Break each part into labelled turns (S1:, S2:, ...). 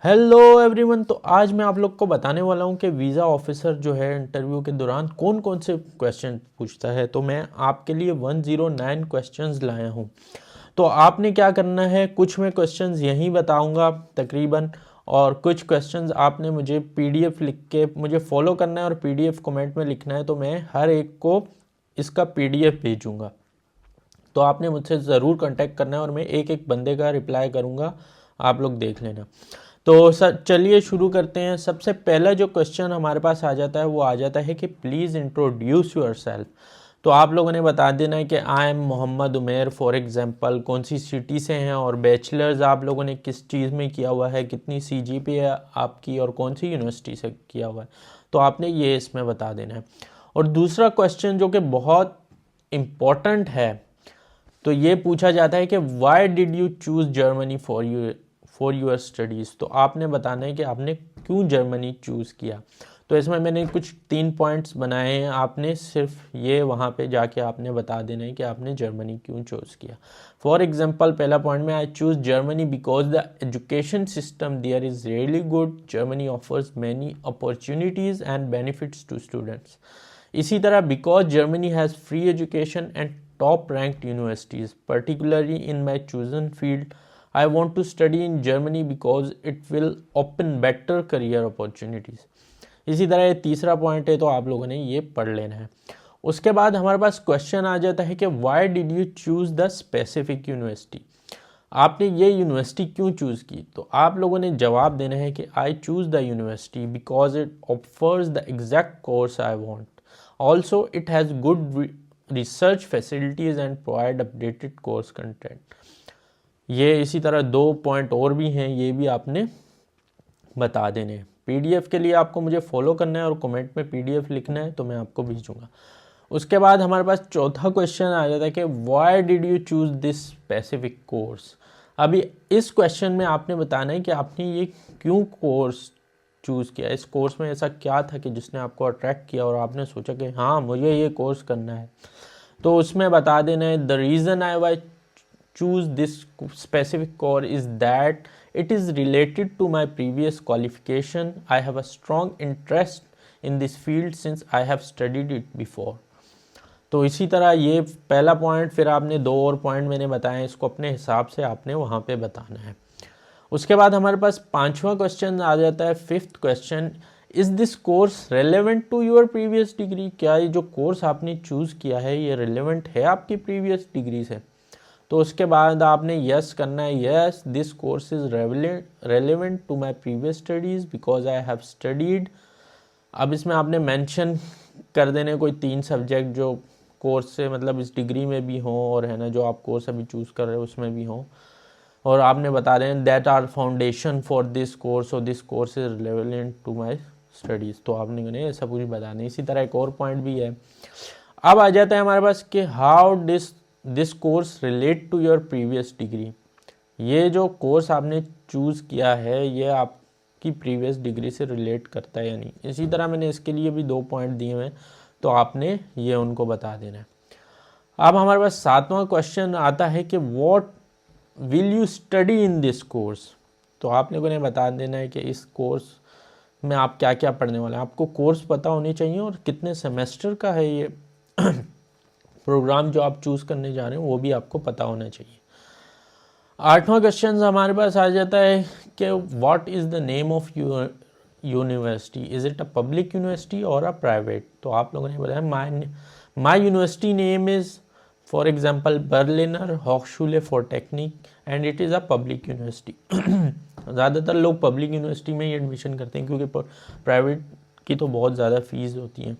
S1: Hello everyone. तो आज मैं आप लोग को बताने वाला हूं कि वीज़ा ऑफिसर जो है इंटरव्यू के दौरान कौन कौन से क्वेश्चन पूछता है। तो मैं आपके लिए 109 क्वेश्चंस लाया हूं। तो आपने क्या करना है, कुछ मैं क्वेश्चंस यहीं बताऊंगा तकरीबन, और कुछ क्वेश्चंस आपने मुझे पीडीएफ लिख के मुझे फॉलो करना है और पीडीएफ कमेंट में लिखना है। तो मैं हर एक को इसका पीडीएफ भेजूंगा। तो आपने मुझसे ज़रूर कांटेक्ट करना है और मैं एक एक बंदे का रिप्लाई करूंगा, आप लोग देख लेना। तो सर चलिए शुरू करते हैं। सबसे पहला जो क्वेश्चन हमारे पास आ जाता है वो आ जाता है कि प्लीज़ इंट्रोड्यूस योर सेल्फ। तो आप लोगों ने बता देना है कि I am Mohammad Umer for example, कौन सी सिटी से हैं और बैचलर्स आप लोगों ने किस चीज़ में किया हुआ है, कितनी सीजीपीए है आपकी और कौन सी यूनिवर्सिटी से किया हुआ है। तो आपने ये इसमें बता देना है। और दूसरा क्वेश्चन जो कि बहुत इम्पॉर्टेंट है, तो ये पूछा जाता है कि why did you choose Germany for your studies. तो आपने बताना है कि आपने क्यों जर्मनी चूज़ किया। तो इसमें मैंने कुछ 3 पॉइंट्स बनाए हैं, आपने सिर्फ ये वहाँ पे जाके आपने बता देना है कि आपने जर्मनी क्यों चूज़ किया। फॉर एग्जांपल पहला पॉइंट में, I choose Germany because the education system there is really good, Germany offers many opportunities and benefits to students. इसी तरह because Germany has free education and top ranked universities, particularly in my chosen field. I want to study in Germany because it will open better career opportunities. इसी तरह ये तीसरा point है, तो आप लोगों ने ये पढ़ लेना है। उसके बाद हमारे पास क्वेश्चन आ जाता है कि why did you choose the specific university. आपने ये यूनिवर्सिटी क्यों चूज़ की। तो आप लोगों ने जवाब देना है कि I choose the university because it offers the exact course I want, also it has good research facilities and provide updated course content. ये इसी तरह 2 पॉइंट और भी हैं, ये भी आपने बता देने हैं। पीडीएफ के लिए आपको मुझे फॉलो करना है और कमेंट में पीडीएफ लिखना है, तो मैं आपको भेजूंगा। उसके बाद हमारे पास चौथा क्वेश्चन आ जाता है कि why did you choose this specific course. अभी इस क्वेश्चन में आपने बताना है कि आपने ये क्यों कोर्स चूज़ किया, इस कोर्स में ऐसा क्या था कि जिसने आपको अट्रैक्ट किया और आपने सोचा कि हाँ मुझे ये कोर्स करना है। तो उसमें बता देना है, the reason I why choose this specific course is that it is related to my previous qualification. I have a strong interest in this field since I have studied it before. तो इसी तरह ये पहला point, फिर आपने 2 और point मैंने बताए, इसको अपने हिसाब से आपने वहाँ पे बताना है। उसके बाद हमारे पास 5वां क्वेश्चन आ जाता है, 5th question, is this course relevant to your previous degree. क्या ये जो कोर्स आपने चूज़ किया है ये रेलेवेंट है आपकी प्रीवियस डिग्री से। तो उसके बाद आपने यस करना है, yes this course is relevant to my previous studies because I have studied. अब इसमें आपने मेंशन कर देने कोई 3 सब्जेक्ट जो कोर्स से मतलब इस डिग्री में भी हों और है ना जो आप कोर्स अभी चूज़ कर रहे हो उसमें भी हों, और आपने बता दें that are foundation for this course और this course is relevant to my studies. तो आपने उन्हें ऐसा कुछ बताना। इसी तरह एक और पॉइंट भी है। अब आ जाता है हमारे पास कि how this course relate to your previous degree. ये जो कोर्स आपने चूज़ किया है ये आपकी प्रीवियस डिग्री से रिलेट करता है या नहीं। इसी तरह मैंने इसके लिए भी 2 पॉइंट दिए हुए हैं, तो आपने ये उनको बता देना है। अब हमारे पास 7वां क्वेश्चन आता है कि what will you study in this course. तो आप लोगों ने बता देना है कि इस कोर्स में आप क्या क्या पढ़ने वाले हैं। आपको कोर्स पता होनी चाहिए और कितने सेमेस्टर का है ये प्रोग्राम जो आप चूज़ करने जा रहे हैं वो भी आपको पता होना चाहिए। 8वां क्वेश्चन हमारे पास आ जाता है कि what is the name of your university, is it a public university और अ प्राइवेट। तो आप लोगों ने बताया my university name is for example Berliner हॉक्सशूले for Technik and it is a public university. ज़्यादातर लोग पब्लिक यूनिवर्सिटी में ही एडमिशन करते हैं क्योंकि प्राइवेट की तो बहुत ज़्यादा फीस होती है।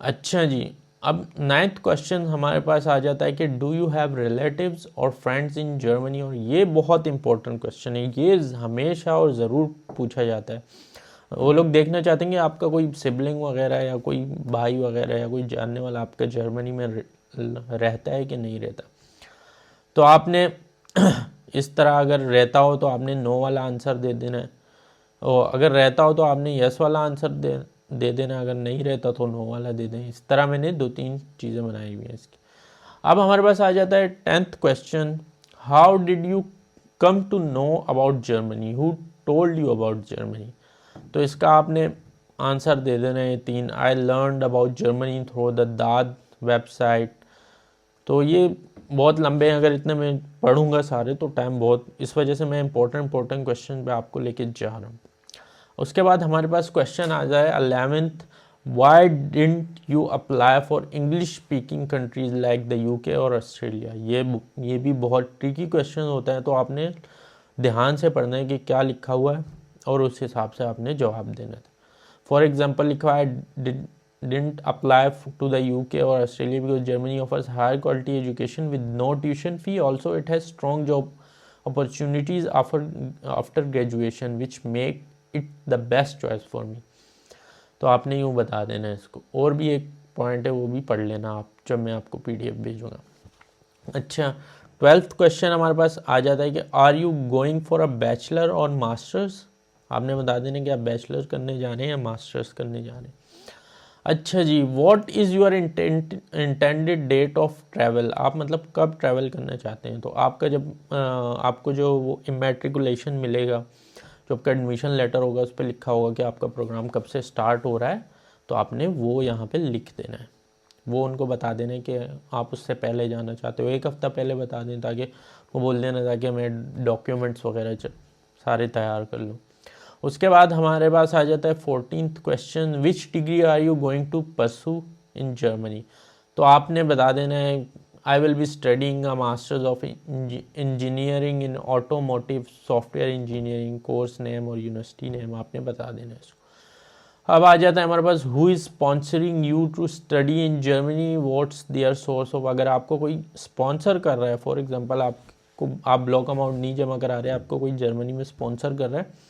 S1: अच्छा जी, अब 9th क्वेश्चन हमारे पास आ जाता है कि डू यू हैव रिलेटिव्स और फ्रेंड्स इन जर्मनी। और ये बहुत इंपॉर्टेंट क्वेश्चन है, ये हमेशा और ज़रूर पूछा जाता है। वो लोग देखना चाहते हैं कि आपका कोई सिबलिंग वगैरह या कोई भाई वगैरह या कोई जानने वाला आपका जर्मनी में रहता है कि नहीं रहता। तो आपने इस तरह अगर रहता हो तो आपने नो वाला आंसर दे देना है, और अगर रहता हो तो आपने यस वाला आंसर दे देना, अगर नहीं रहता तो नो वाला दे दें। इस तरह मैंने 2-3 चीज़ें बनाई हुई हैं इसकी। अब हमारे पास आ जाता है 10th question, how did you come to know about Germany, who told you about Germany. तो इसका आपने आंसर दे देना है 3। I learned about Germany through the DAAD website. तो ये बहुत लंबे हैं, अगर इतने मैं पढ़ूंगा सारे तो टाइम बहुत, इस वजह से मैं इंपॉर्टेंट क्वेश्चन पे आपको लेके जा रहा हूँ। उसके बाद हमारे पास क्वेश्चन आ जाए 11th, Y didn't you apply for English speaking countries like the UK और ऑस्ट्रेलिया। ये भी बहुत ट्रिकी क्वेश्चन होता है, तो आपने ध्यान से पढ़ना है कि क्या लिखा हुआ है और उस हिसाब से आपने जवाब देना था। फॉर एग्जाम्पल लिखा है didn't apply to the UK or Australia because Germany offers higher quality education with no tuition fee. Also, it has strong job opportunities after graduation, which make it the best choice for me. तो आपने यूँ बता देना है इसको। और भी एक पॉइंट है, वो भी पढ़ लेना आप जब मैं आपको PDF भेजूँगा। अच्छा, 12th क्वेश्चन हमारे पास आ जाता है कि are you going for a bachelor और मास्टर्स। आपने बता देना कि आप बैचलर करने जा रहे हैं या मास्टर्स करने जा रहे हैं। अच्छा जी, what is your intended date of travel. आप मतलब कब ट्रैवल करना चाहते हैं। तो आपका जब आपको जो वो इमेट्रिकुलेशन मिलेगा, जो आपका एडमिशन लेटर होगा, उस पर लिखा होगा कि आपका प्रोग्राम कब से स्टार्ट हो रहा है, तो आपने वो यहाँ पे लिख देना है। वो उनको बता देना है कि आप उससे पहले जाना चाहते हो, 1 हफ्ता पहले बता दें, ताकि वो बोल देना ताकि मैं डॉक्यूमेंट्स वगैरह सारे तैयार कर लूँ। उसके बाद हमारे पास आ जाता है 14th question, which degree are you going to pursue in Germany. तो आपने बता देना है I will be studying a masters of engineering in automotive software engineering, course name और यूनिवर्सिटी नेम आपने बता देना है इसको। अब आ जाता है हमारे पास who is sponsoring you to study in Germany, what's their source of. अगर आपको कोई स्पॉन्सर कर रहा है, फॉर एग्जांपल आप ब्लॉक अमाउंट नहीं जमा करा रहे, आपको कोई जर्मनी में स्पॉन्सर कर रहा है,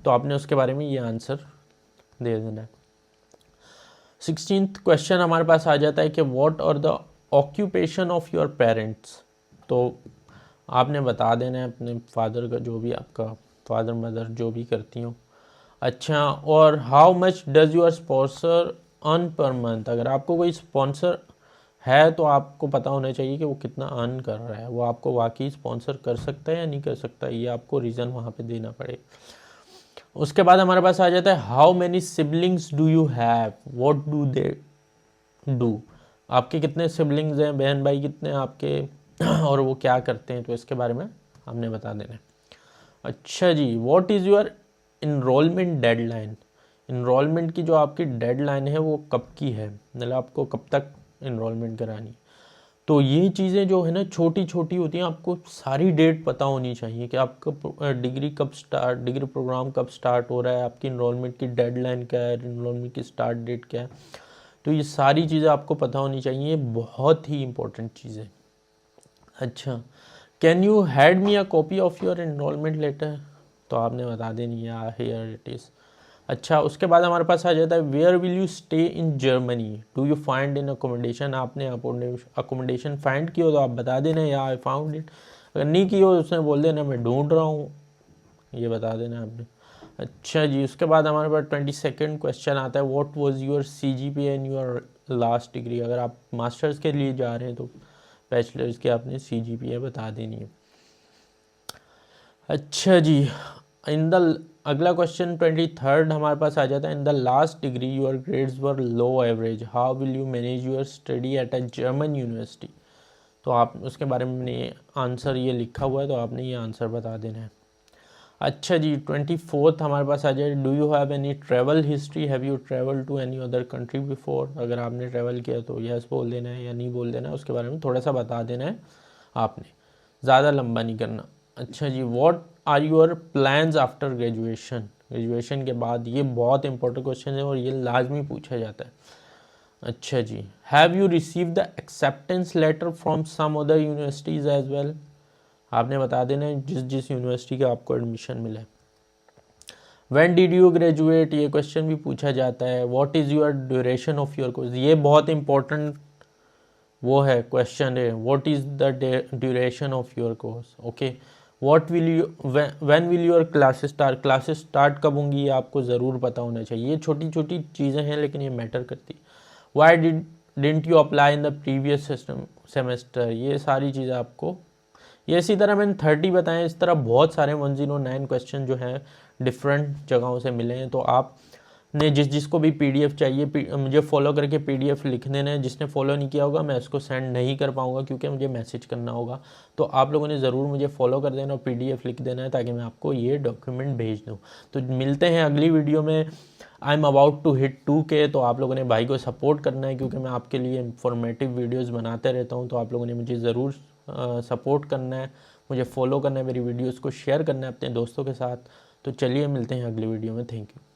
S1: तो आपने उसके बारे में ये आंसर दे देना है। 16th क्वेश्चन हमारे पास आ जाता है कि what are the occupation of your parents. तो आपने बता देना है अपने फादर का, जो भी आपका फादर मदर जो भी करती हो। अच्छा, और how much does your sponsor earn per month. अगर आपको कोई स्पॉन्सर है तो आपको पता होना चाहिए कि वो कितना अर्न कर रहा है, वो आपको वाकई स्पॉन्सर कर सकता है या नहीं कर सकता, ये आपको रीज़न वहाँ पे देना पड़ेगा। उसके बाद हमारे पास आ जाता है how many siblings do you have, what do they do. आपके कितने सिबलिंग्स हैं, बहन भाई कितने हैं आपके और वो क्या करते हैं, तो इसके बारे में हमने बता देना है। अच्छा जी, what is your enrollment deadline. Enrollment की जो आपकी डेडलाइन है वो कब की है, मतलब आपको कब तक इनरोलमेंट करानी है। तो ये चीज़ें जो है ना छोटी छोटी होती हैं, आपको सारी डेट पता होनी चाहिए कि आपका डिग्री प्रोग्राम कब स्टार्ट हो रहा है, आपकी इनरोलमेंट की डेडलाइन क्या है, इनरोलमेंट की स्टार्ट डेट क्या है। तो ये सारी चीज़ें आपको पता होनी चाहिए, ये बहुत ही इंपॉर्टेंट चीज़ है। अच्छा, can you hand me a copy of your enrolment letter. तो आपने बता देनी है हियर इट इज़। अच्छा, उसके बाद हमारे पास आ जाता है where will you stay in Germany, do you find in accommodation. आपने अकोमोडेशन फाइंड की हो तो आप बता देना या आई फाउंड इट। अगर नहीं की हो तो उसने बोल देना मैं ढूंढ रहा हूँ, ये बता देना आपने। अच्छा जी, उसके बाद हमारे पास 22nd क्वेश्चन आता है what was your CGPA in your last degree. अगर आप मास्टर्स के लिए जा रहे हैं तो बैचलर्स के आपने CGPA बता देनी है। अच्छा जी, अगला क्वेश्चन 23rd हमारे पास आ जाता है in the last degree your grades were low average, how will you manage your study at a German university. तो आप उसके बारे में आंसर ये लिखा हुआ है, तो आपने ये आंसर बता देना है। अच्छा जी, 24th हमारे पास आ जाए do you have any travel history, have you travel to any other country before. अगर आपने ट्रैवल किया तो यस बोल देना है या नहीं बोल देना है, उसके बारे में थोड़ा सा बता देना है आपने, ज़्यादा लंबा नहीं करना। अच्छा जी, what are your plans after graduation. Graduation के बाद, ये बहुत इंपॉर्टेंट क्वेश्चन है और ये लाजमी पूछा जाता है। अच्छा जी, have you receive the acceptance letter from some other universities as well. आपने बता देना है जिस यूनिवर्सिटी का आपको एडमिशन मिला है। व्हेन डिड यू ग्रेजुएट, ये क्वेश्चन भी पूछा जाता है। What is your duration of your course, ये बहुत इंपॉर्टेंट वो है क्वेश्चन है, what is the duration of your course. Okay, what will you when will your classes start, classes start कब होंगी, ये आपको ज़रूर पता होना चाहिए। ये छोटी छोटी चीज़ें हैं लेकिन ये मैटर करती है। Why didn't you apply in the previous semester, ये सारी चीज़ें आपको ये इसी तरह मैंने 30 बताएं, इस तरह बहुत सारे 109 क्वेश्चन जो हैं डिफरेंट जगहों से मिले हैं। तो आप ने जिसको भी पीडीएफ चाहिए मुझे फॉलो करके पीडीएफ लिख देना है। जिसने फॉलो नहीं किया होगा मैं उसको सेंड नहीं कर पाऊंगा क्योंकि मुझे मैसेज करना होगा। तो आप लोगों ने ज़रूर मुझे फॉलो कर देना और पीडीएफ लिख देना है ताकि मैं आपको ये डॉक्यूमेंट भेज दूँ। तो मिलते हैं अगली वीडियो में। I am about to hit 2K, तो आप लोगों ने भाई को सपोर्ट करना है क्योंकि मैं आपके लिए इंफॉर्मेटिव वीडियोज़ बनाते रहता हूँ। तो आप लोगों ने मुझे ज़रूर सपोर्ट करना है, मुझे फॉलो करना है, मेरी वीडियोज़ को शेयर करना है अपने दोस्तों के साथ। तो चलिए मिलते हैं अगली वीडियो में। Thank you.